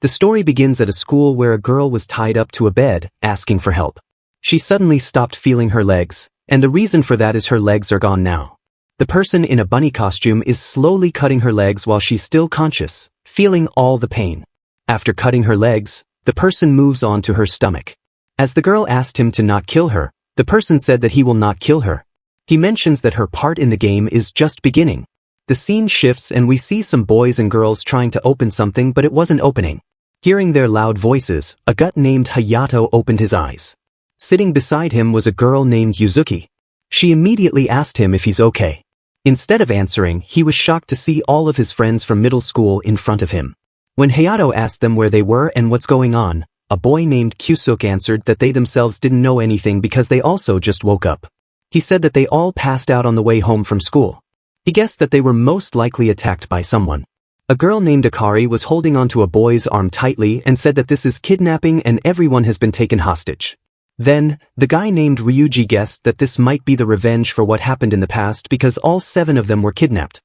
The story begins at a school where a girl was tied up to a bed, asking for help. She suddenly stopped feeling her legs, and the reason for that is her legs are gone now. The person in a bunny costume is slowly cutting her legs while she's still conscious, feeling all the pain. After cutting her legs, the person moves on to her stomach. As the girl asked him to not kill her, the person said that he will not kill her. He mentions that her part in the game is just beginning. The scene shifts and we see some boys and girls trying to open something, but it wasn't opening. Hearing their loud voices, a gut named Hayato opened his eyes. Sitting beside him was a girl named Yuzuki. She immediately asked him if he's okay. Instead of answering, he was shocked to see all of his friends from middle school in front of him. When Hayato asked them where they were and what's going on, a boy named Kyusuk answered that they themselves didn't know anything because they also just woke up. He said that they all passed out on the way home from school. He guessed that they were most likely attacked by someone. A girl named Akari was holding onto a boy's arm tightly and said that this is kidnapping and everyone has been taken hostage. Then, the guy named Ryuji guessed that this might be the revenge for what happened in the past because all 7 of them were kidnapped.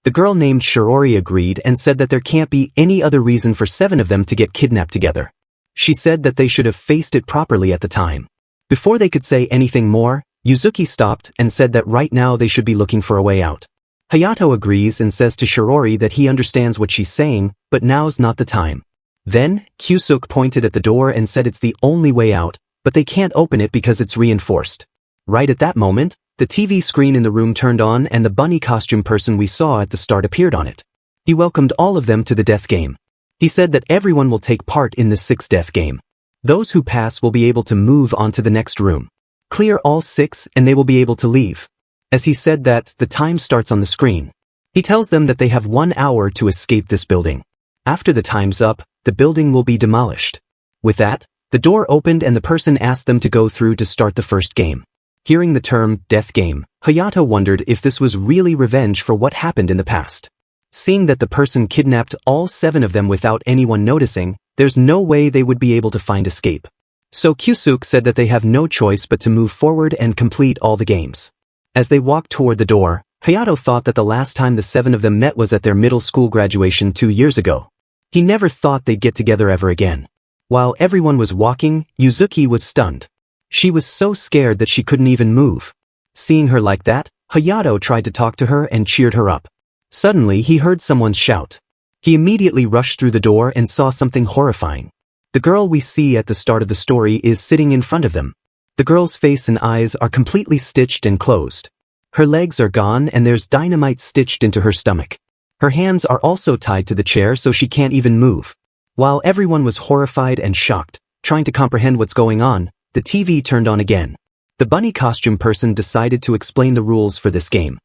The girl named Shirori agreed and said that there can't be any other reason for 7 of them to get kidnapped together. She said that they should have faced it properly at the time. Before they could say anything more, Yuzuki stopped and said that right now they should be looking for a way out. Hayato agrees and says to Shirori that he understands what she's saying, but now's not the time. Then, Kyusuk pointed at the door and said it's the only way out, but they can't open it because it's reinforced. Right at that moment, the TV screen in the room turned on and the bunny costume person we saw at the start appeared on it. He welcomed all of them to the death game. He said that everyone will take part in this 6th death game. Those who pass will be able to move on to the next room. Clear all 6 and they will be able to leave. As he said that, the time starts on the screen. He tells them that they have 1 hour to escape this building. After the time's up, the building will be demolished. With that, the door opened and the person asked them to go through to start the first game. Hearing the term, death game, Hayato wondered if this was really revenge for what happened in the past. Seeing that the person kidnapped all 7 of them without anyone noticing, there's no way they would be able to find escape. So Kyusuk said that they have no choice but to move forward and complete all the games. As they walked toward the door, Hayato thought that the last time the 7 of them met was at their middle school graduation 2 years ago. He never thought they'd get together ever again. While everyone was walking, Yuzuki was stunned. She was so scared that she couldn't even move. Seeing her like that, Hayato tried to talk to her and cheered her up. Suddenly he heard someone shout. He immediately rushed through the door and saw something horrifying. The girl we see at the start of the story is sitting in front of them. The girl's face and eyes are completely stitched and closed. Her legs are gone and there's dynamite stitched into her stomach. Her hands are also tied to the chair so she can't even move. While everyone was horrified and shocked, trying to comprehend what's going on, the TV turned on again. The bunny costume person decided to explain the rules for this game.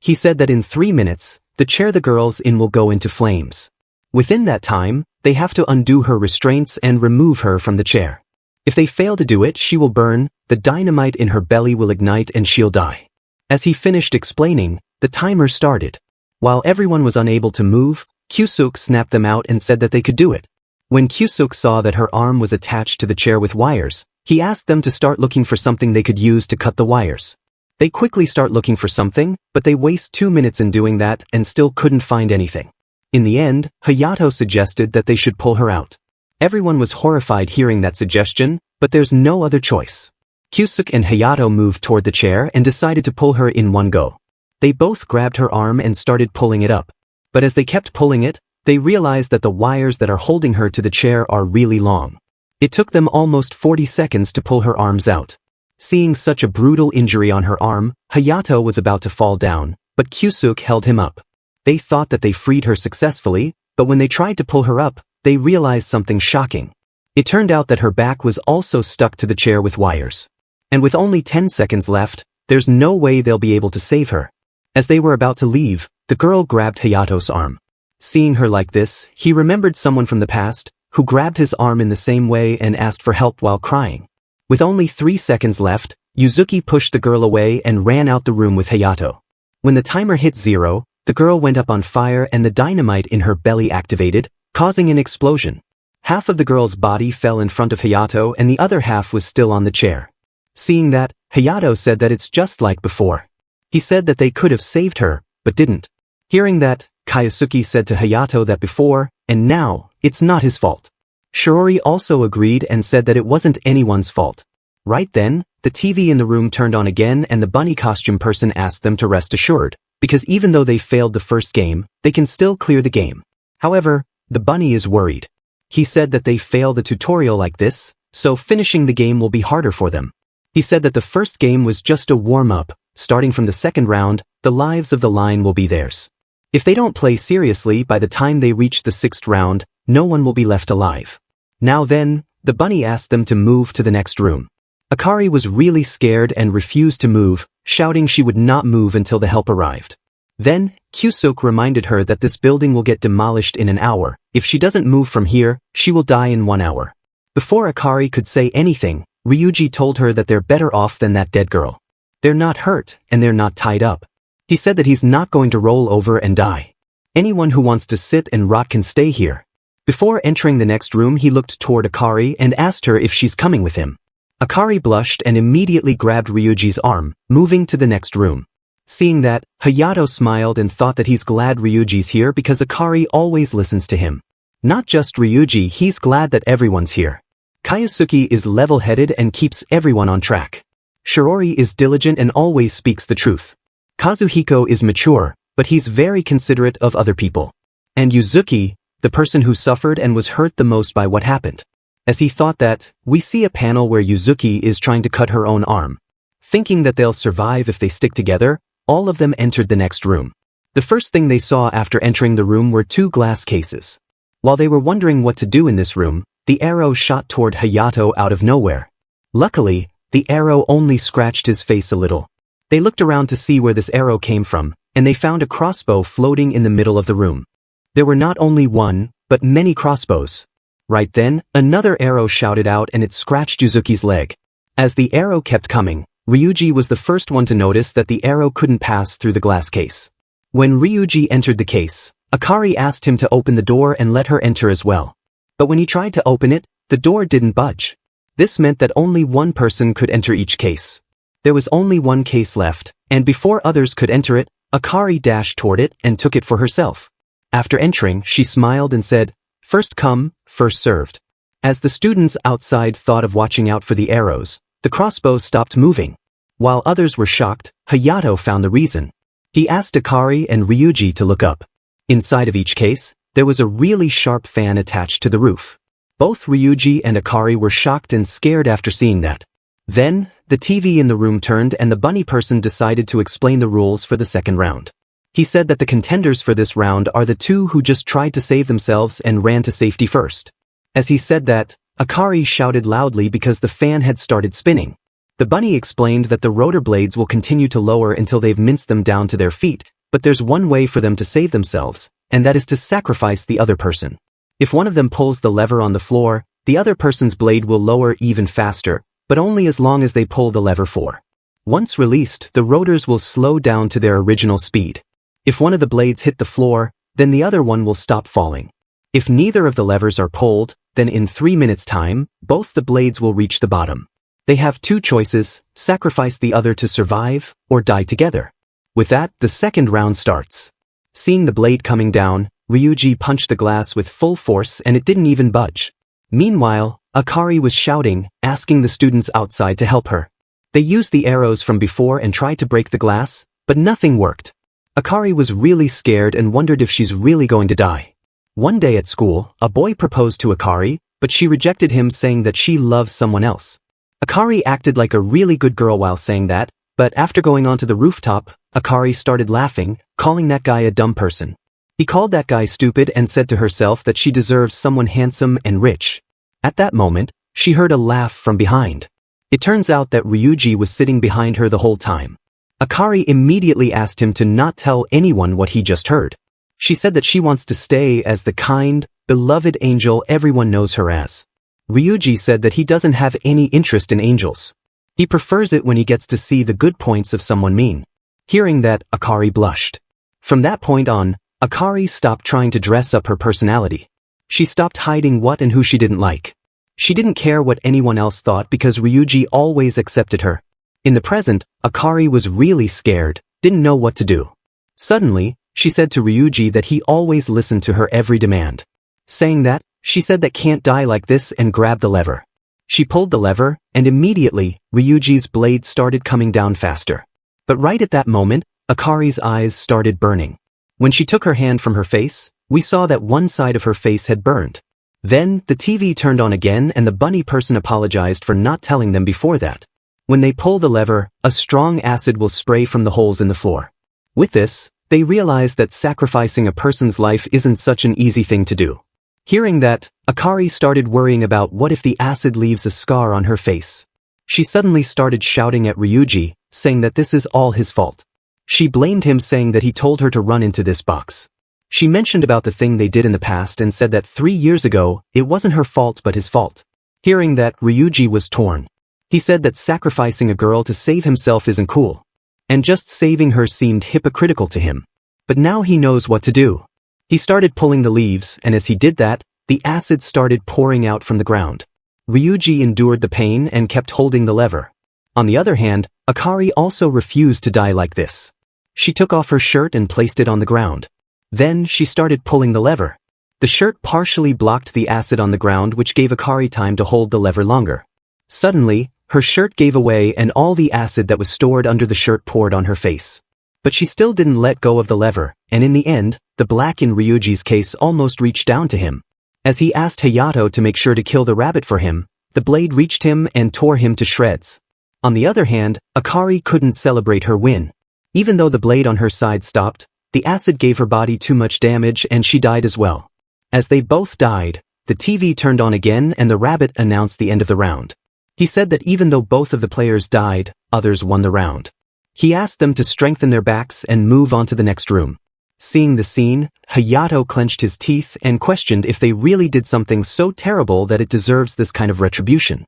He said that in 3 minutes, the chair the girl's in will go into flames. Within that time, they have to undo her restraints and remove her from the chair. If they fail to do it, she will burn, the dynamite in her belly will ignite and she'll die. As he finished explaining, the timer started. While everyone was unable to move, Kyusuk snapped them out and said that they could do it. When Kyusuk saw that her arm was attached to the chair with wires, he asked them to start looking for something they could use to cut the wires. They quickly start looking for something, but they waste 2 minutes in doing that and still couldn't find anything. In the end, Hayato suggested that they should pull her out. Everyone was horrified hearing that suggestion, but there's no other choice. Kyusuk and Hayato moved toward the chair and decided to pull her in one go. They both grabbed her arm and started pulling it up. But as they kept pulling it, they realized that the wires that are holding her to the chair are really long. It took them almost 40 seconds to pull her arms out. Seeing such a brutal injury on her arm, Hayato was about to fall down, but Kyusuk held him up. They thought that they freed her successfully, but when they tried to pull her up, they realized something shocking. It turned out that her back was also stuck to the chair with wires. And with only 10 seconds left, there's no way they'll be able to save her. As they were about to leave, the girl grabbed Hayato's arm. Seeing her like this, he remembered someone from the past, who grabbed his arm in the same way and asked for help while crying. With only 3 seconds left, Yuzuki pushed the girl away and ran out the room with Hayato. When the timer hit 0, the girl went up on fire and the dynamite in her belly activated, causing an explosion. Half of the girl's body fell in front of Hayato and the other half was still on the chair. Seeing that, Hayato said that it's just like before. He said that they could have saved her, but didn't. Hearing that, Kaisuke said to Hayato that before, and now, it's not his fault. Shiori also agreed and said that it wasn't anyone's fault. Right then, the TV in the room turned on again and the bunny costume person asked them to rest assured, because even though they failed the first game, they can still clear the game. However, the bunny is worried. He said that they fail the tutorial like this, so finishing the game will be harder for them. He said that the first game was just a warm-up. Starting from the second round, the lives of the line will be theirs. If they don't play seriously by the time they reach the sixth round, no one will be left alive. Now then, the bunny asked them to move to the next room. Akari was really scared and refused to move, shouting she would not move until the help arrived. Then, Kyusuk reminded her that this building will get demolished in an hour. If she doesn't move from here, she will die in 1 hour. Before Akari could say anything, Ryuji told her that they're better off than that dead girl. They're not hurt, and they're not tied up. He said that he's not going to roll over and die. Anyone who wants to sit and rot can stay here. Before entering the next room, he looked toward Akari and asked her if she's coming with him. Akari blushed and immediately grabbed Ryuji's arm, moving to the next room. Seeing that, Hayato smiled and thought that he's glad Ryuji's here because Akari always listens to him. Not just Ryuji, he's glad that everyone's here. Kyosuke is level-headed and keeps everyone on track. Shiori is diligent and always speaks the truth. Kazuhiko is mature, but he's very considerate of other people. And Yuzuki, the person who suffered and was hurt the most by what happened. As he thought that, we see a panel where Yuzuki is trying to cut her own arm. Thinking that they'll survive if they stick together, all of them entered the next room. The first thing they saw after entering the room were 2 glass cases. While they were wondering what to do in this room, the arrow shot toward Hayato out of nowhere. Luckily, the arrow only scratched his face a little. They looked around to see where this arrow came from, and they found a crossbow floating in the middle of the room. There were not only one, but many crossbows. Right then, another arrow shouted out and it scratched Yuzuki's leg. As the arrow kept coming, Ryuji was the first one to notice that the arrow couldn't pass through the glass case. When Ryuji entered the case, Akari asked him to open the door and let her enter as well. But when he tried to open it, the door didn't budge. This meant that only one person could enter each case. There was only one case left, and before others could enter it, Akari dashed toward it and took it for herself. After entering, she smiled and said, "First come, first served." As the students outside thought of watching out for the arrows, the crossbow stopped moving. While others were shocked, Hayato found the reason. He asked Akari and Ryuji to look up. Inside of each case, there was a really sharp fan attached to the roof. Both Ryuji and Akari were shocked and scared after seeing that. Then, the TV in the room turned and the bunny person decided to explain the rules for the second round. He said that the contenders for this round are the 2 who just tried to save themselves and ran to safety first. As he said that, Akari shouted loudly because the fan had started spinning. The bunny explained that the rotor blades will continue to lower until they've minced them down to their feet, but there's one way for them to save themselves, and that is to sacrifice the other person. If one of them pulls the lever on the floor, the other person's blade will lower even faster, but only as long as they pull the lever for. Once released, the rotors will slow down to their original speed. If one of the blades hit the floor, then the other one will stop falling. If neither of the levers are pulled, then in 3 minutes' time, both the blades will reach the bottom. They have 2 choices, sacrifice the other to survive, or die together. With that, the second round starts. Seeing the blade coming down, Ryuji punched the glass with full force and it didn't even budge. Meanwhile, Akari was shouting, asking the students outside to help her. They used the arrows from before and tried to break the glass, but nothing worked. Akari was really scared and wondered if she's really going to die. One day at school, a boy proposed to Akari, but she rejected him saying that she loves someone else. Akari acted like a really good girl while saying that, but after going onto the rooftop, Akari started laughing, calling that guy a dumb person. He called that guy stupid and said to herself that she deserves someone handsome and rich. At that moment, she heard a laugh from behind. It turns out that Ryuji was sitting behind her the whole time. Akari immediately asked him to not tell anyone what he just heard. She said that she wants to stay as the kind, beloved angel everyone knows her as. Ryuji said that he doesn't have any interest in angels. He prefers it when he gets to see the good points of someone mean. Hearing that, Akari blushed. From that point on, Akari stopped trying to dress up her personality. She stopped hiding what and who she didn't like. She didn't care what anyone else thought because Ryuji always accepted her. In the present, Akari was really scared, didn't know what to do. Suddenly, she said to Ryuji that he always listened to her every demand. Saying that, She said that can't die like this and grabbed the lever. She pulled the lever, and immediately, Ryuji's blade started coming down faster. But right at that moment, Akari's eyes started burning. When she took her hand from her face, we saw that one side of her face had burned. Then, the TV turned on again and the bunny person apologized for not telling them before that. When they pull the lever, a strong acid will spray from the holes in the floor. With this, they realized that sacrificing a person's life isn't such an easy thing to do. Hearing that, Akari started worrying about what if the acid leaves a scar on her face. She suddenly started shouting at Ryuji, saying that this is all his fault. She blamed him, saying that he told her to run into this box. She mentioned about the thing they did in the past and said that 3 years ago, it wasn't her fault but his fault. Hearing that, Ryuji was torn. He said that sacrificing a girl to save himself isn't cool. And just saving her seemed hypocritical to him. But now he knows what to do. He started pulling the leaves, and as he did that, the acid started pouring out from the ground. Ryuji endured the pain and kept holding the lever. On the other hand, Akari also refused to die like this. She took off her shirt and placed it on the ground. Then she started pulling the lever. The shirt partially blocked the acid on the ground, which gave Akari time to hold the lever longer. Suddenly, her shirt gave away and all the acid that was stored under the shirt poured on her face. But she still didn't let go of the lever, and in the end, the black in Ryuji's case almost reached down to him. As he asked Hayato to make sure to kill the rabbit for him, the blade reached him and tore him to shreds. On the other hand, Akari couldn't celebrate her win. Even though the blade on her side stopped, the acid gave her body too much damage and she died as well. As they both died, the TV turned on again and the rabbit announced the end of the round. He said that even though both of the players died, others won the round. He asked them to strengthen their backs and move on to the next room. Seeing the scene, Hayato clenched his teeth and questioned if they really did something so terrible that it deserves this kind of retribution.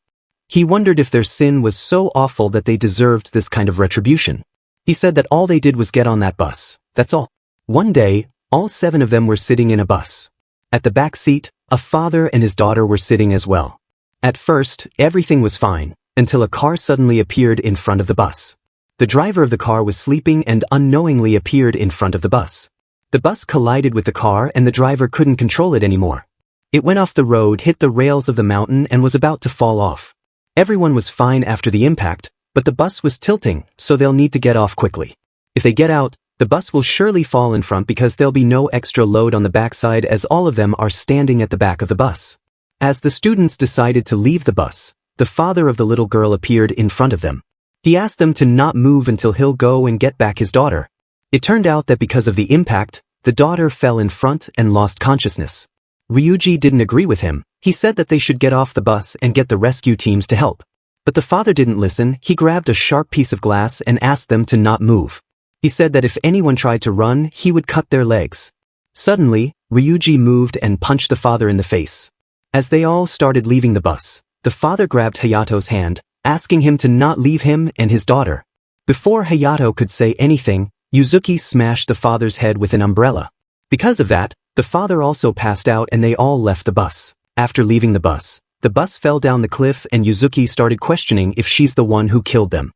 He wondered if their sin was so awful that they deserved this kind of retribution. He said that all they did was get on that bus. That's all. One day, all 7 of them were sitting in a bus. At the back seat, a father and his daughter were sitting as well. At first, everything was fine, until a car suddenly appeared in front of the bus. The driver of the car was sleeping and unknowingly appeared in front of the bus. The bus collided with the car and the driver couldn't control it anymore. It went off the road, hit the rails of the mountain and was about to fall off. Everyone was fine after the impact, but the bus was tilting, so they'll need to get off quickly. If they get out, the bus will surely fall in front because there'll be no extra load on the backside as all of them are standing at the back of the bus. As the students decided to leave the bus, the father of the little girl appeared in front of them. He asked them to not move until he'll go and get back his daughter. It turned out that because of the impact, the daughter fell in front and lost consciousness. Ryuji didn't agree with him. He said that they should get off the bus and get the rescue teams to help. But the father didn't listen. He grabbed a sharp piece of glass and asked them to not move. He said that if anyone tried to run, he would cut their legs. Suddenly, Ryuji moved and punched the father in the face. As they all started leaving the bus, the father grabbed Hayato's hand, asking him to not leave him and his daughter. Before Hayato could say anything, Yuzuki smashed the father's head with an umbrella. Because of that, the father also passed out and they all left the bus. After leaving the bus fell down the cliff and Yuzuki started questioning if she's the one who killed them.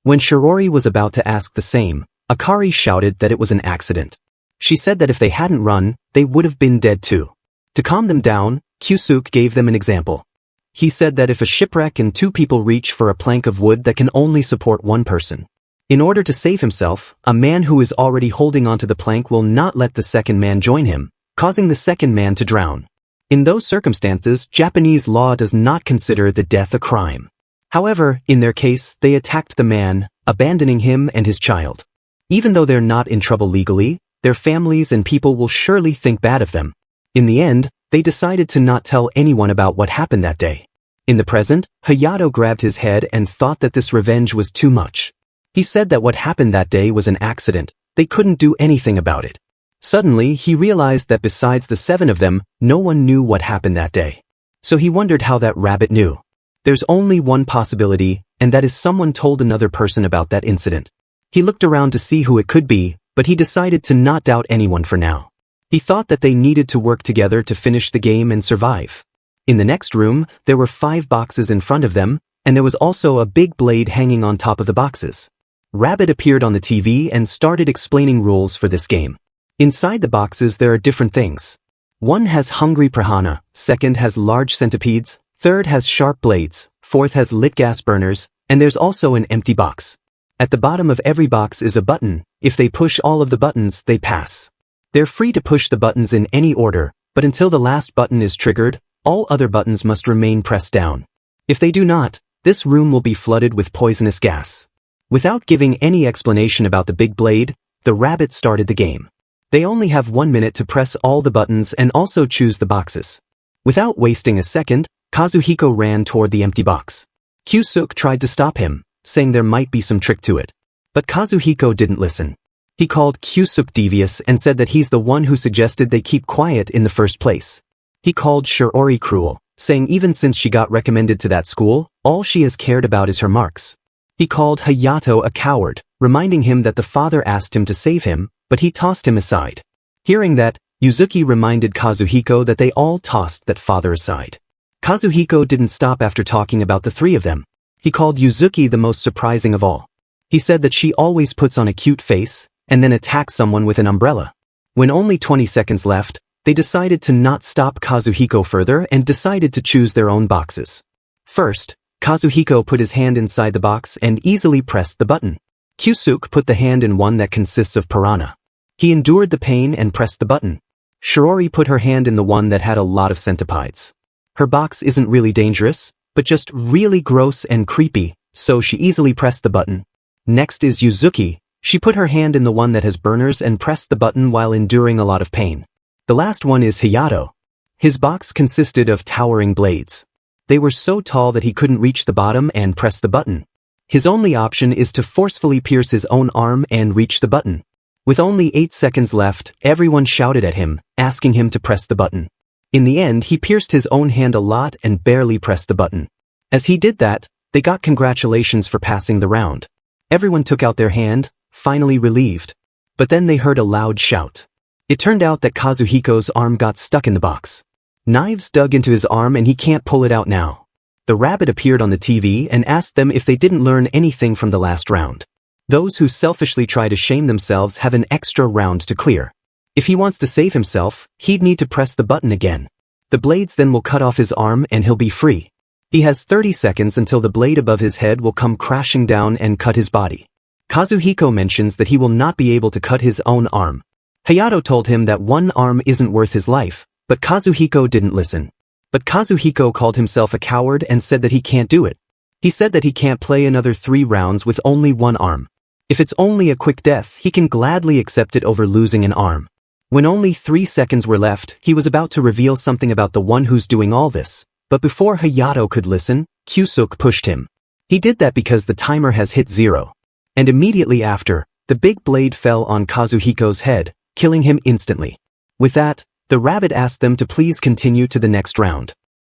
When Shirori was about to ask the same, Akari shouted that it was an accident. She said that if they hadn't run, they would have been dead too. To calm them down, Kyusuke gave them an example. He said that if a shipwreck and 2 people reach for a plank of wood that can only support 1 person. In order to save himself, a man who is already holding onto the plank will not let the second man join him, causing the second man to drown. In those circumstances, Japanese law does not consider the death a crime. However, in their case, they attacked the man, abandoning him and his child. Even though they're not in trouble legally, their families and people will surely think bad of them. In the end, they decided to not tell anyone about what happened that day. In the present, Hayato grabbed his head and thought that this revenge was too much. He said that what happened that day was an accident. They couldn't do anything about it. Suddenly, he realized that besides the 7 of them, no one knew what happened that day. So he wondered how that rabbit knew. There's only one possibility, and that is someone told another person about that incident. He looked around to see who it could be, but he decided to not doubt anyone for now. He thought that they needed to work together to finish the game and survive. In the next room, there were 5 boxes in front of them, and there was also a big blade hanging on top of the boxes. Rabbit appeared on the TV and started explaining rules for this game. Inside the boxes there are different things. One has hungry piranha, second has large centipedes, third has sharp blades, fourth has lit gas burners, and there's also an empty box. At the bottom of every box is a button. If they push all of the buttons, they pass. They're free to push the buttons in any order, but until the last button is triggered, all other buttons must remain pressed down. If they do not, this room will be flooded with poisonous gas. Without giving any explanation about the big blade, the rabbit started the game. They only have 1 minute to press all the buttons and also choose the boxes. Without wasting a second, Kazuhiko ran toward the empty box. Kyusuk tried to stop him, saying there might be some trick to it. But Kazuhiko didn't listen. He called Kyusuk devious and said that he's the one who suggested they keep quiet in the first place. He called Shiori cruel, saying even since she got recommended to that school, all she has cared about is her marks. He called Hayato a coward, reminding him that the father asked him to save him, but he tossed him aside. Hearing that, Yuzuki reminded Kazuhiko that they all tossed that father aside. Kazuhiko didn't stop after talking about the three of them. He called Yuzuki the most surprising of all. He said that she always puts on a cute face, and then attacks someone with an umbrella. When only 20 seconds left, they decided to not stop Kazuhiko further and decided to choose their own boxes. First, Kazuhiko put his hand inside the box and easily pressed the button. Kyusuk put the hand in one that consists of piranha. He endured the pain and pressed the button. Shiori put her hand in the one that had a lot of centipedes. Her box isn't really dangerous, but just really gross and creepy, so she easily pressed the button. Next is Yuzuki. She put her hand in the one that has burners and pressed the button while enduring a lot of pain. The last one is Hayato. His box consisted of towering blades. They were so tall that he couldn't reach the bottom and press the button. His only option is to forcefully pierce his own arm and reach the button. With only 8 seconds left, everyone shouted at him, asking him to press the button. In the end, he pierced his own hand a lot and barely pressed the button. As he did that, they got congratulations for passing the round. Everyone took out their hand, finally relieved. But then they heard a loud shout. It turned out that Kazuhiko's arm got stuck in the box. Knives dug into his arm and he can't pull it out now. The rabbit appeared on the TV and asked them if they didn't learn anything from the last round. Those who selfishly try to shame themselves have an extra round to clear. If he wants to save himself, he'd need to press the button again. The blades then will cut off his arm and he'll be free. He has 30 seconds until the blade above his head will come crashing down and cut his body. Kazuhiko mentions that he will not be able to cut his own arm. Hayato told him that one arm isn't worth his life, but Kazuhiko didn't listen. But Kazuhiko called himself a coward and said that he can't do it. He said that he can't play another 3 rounds with only one arm. If it's only a quick death, he can gladly accept it over losing an arm. When only 3 seconds were left, he was about to reveal something about the one who's doing all this. But before Hayato could listen, Kyusuk pushed him. He did that because the timer has hit 0. And immediately after, the big blade fell on Kazuhiko's head, killing him instantly. With that, the rabbit asked them to please continue to the next round.